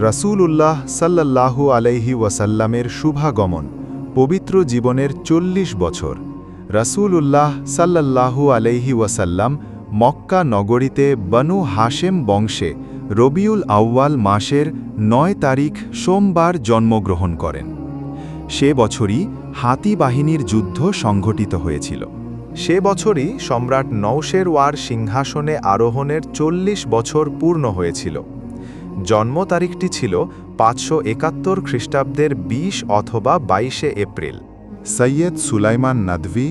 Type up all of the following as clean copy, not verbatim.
রাসূলুল্লাহ সাল্লাল্লাহু আলাইহি ওয়াসাল্লামের শুভাগমন, পবিত্র জীবনের ৪০ বছর। রাসূলুল্লাহ সাল্লাল্লাহু আলাইহি ওয়াসাল্লাম মক্কা নগরীতে বনু হাশেম বংশে রবিউল আউয়াল মাসের ৯ তারিখ সোমবার জন্মগ্রহণ করেন। সে বছরই হাতি বাহিনীর যুদ্ধ সংঘটিত হয়েছিল। সে বছরই সম্রাট নওশেরওয়ার সিংহাসনে আরোহণের ৪০ বছর পূর্ণ হয়েছিল। জন্ম তারিখটি ছিল ৫৭১ খ্রিস্টাব্দের ২০ অথবা ২২ এপ্রিল। সৈয়দ সুলাইমান নদভী,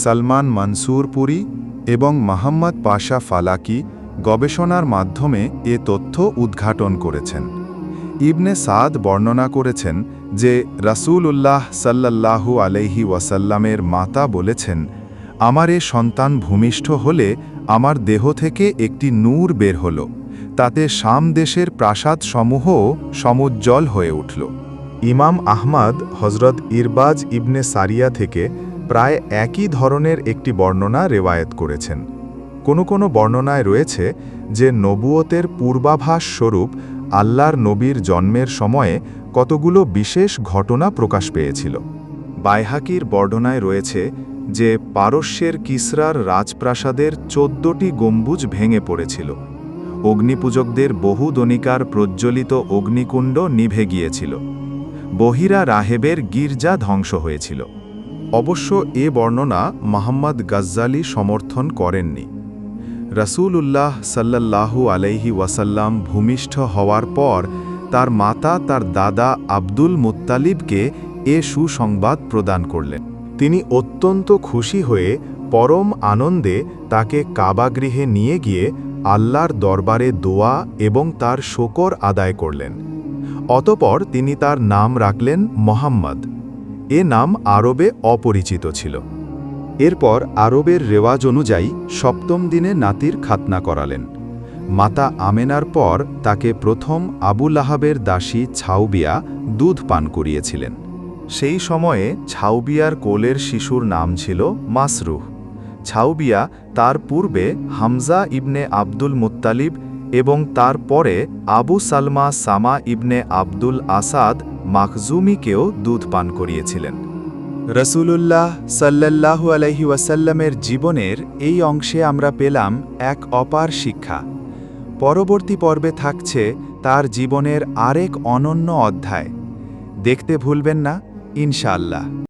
সলমান মনসুরপুরি এবং মোহাম্মদ পাশা ফালাকি গবেষণার মাধ্যমে এ তথ্য উদ্ঘাটন করেছেন। ইবনে সাদ বর্ণনা করেছেন যে রাসূলুল্লাহ সাল্লাল্লাহু আলাইহি ওয়াসাল্লামের মাতা বলেছেন, আমার এ সন্তান ভূমিষ্ঠ হলে আমার দেহ থেকে একটি নূর বের হল, তাতে শাম দেশের প্রাসাদসমূহও সমুজ্জ্বল হয়ে উঠল। ইমাম আহমদ হজরত ইরবাজ ইবনে সারিয়া থেকে প্রায় একই ধরনের একটি বর্ণনা রেওয়ায়েত করেছেন। কোনো বর্ণনায় রয়েছে যে নবুয়তের পূর্বাভাস স্বরূপ আল্লাহর নবীর জন্মের সময়ে কতগুলো বিশেষ ঘটনা প্রকাশ পেয়েছিল। বাইহাকির বর্ণনায় রয়েছে যে পারস্যের কিসরার রাজপ্রাসাদের ১৪টি গম্বুজ ভেঙে পড়েছিল। অগ্নিপূজকদের বহুদনিকার প্রজ্জ্বলিত অগ্নিকুণ্ড নিভে গিয়েছিল। বহিরা রাহেবের গির্জা ধ্বংস হয়েছিল। অবশ্য এ বর্ণনা মুহাম্মদ গাজ্জালি সমর্থন করেননি। রাসূলুল্লাহ সাল্লাল্লাহু আলাইহি ওয়াসাল্লাম ভূমিষ্ঠ হওয়ার পর তার মাতা তার দাদা আব্দুল মুত্তালিবকে এ সুসংবাদ প্রদান করলেন। তিনি অত্যন্ত খুশি হয়ে পরম আনন্দে তাকে কাবাগৃহে নিয়ে গিয়ে আল্লাহর দরবারে দোয়া এবং তার শকর আদায় করলেন। অতঃপর তিনি তার নাম রাখলেন মুহাম্মদ। এ নাম আরবে অপরিচিত ছিল। এরপর আরবের রেওয়াজ অনুযায়ী ৭ম দিনে নাতির খাতনা করালেন। মাতা আমেনার পর তাকে প্রথম আবু লাহাবের দাসী ছাউবিয়া দুধ পান করিয়েছিলেন। সেই সময়ে ছাউবিয়ার কোলের শিশুর নাম ছিল মাসরুহ। ছাউবিয়া তার পূর্বে হামজা ইবনে আব্দুল মুত্তালিব এবং তার পরে আবু সালমা সামা ইবনে আব্দুল আসাদ মাখজুমিকেও দুধ পান করিয়েছিলেন। রাসূলুল্লাহ সাল্লাল্লাহু আলাইহি ওয়াসাল্লামের জীবনের এই অংশে আমরা পেলাম এক অপার শিক্ষা। পরবর্তী পর্বে থাকছে তার জীবনের আরেক অনন্য অধ্যায়। দেখতে ভুলবেন না, ইনশাআল্লাহ।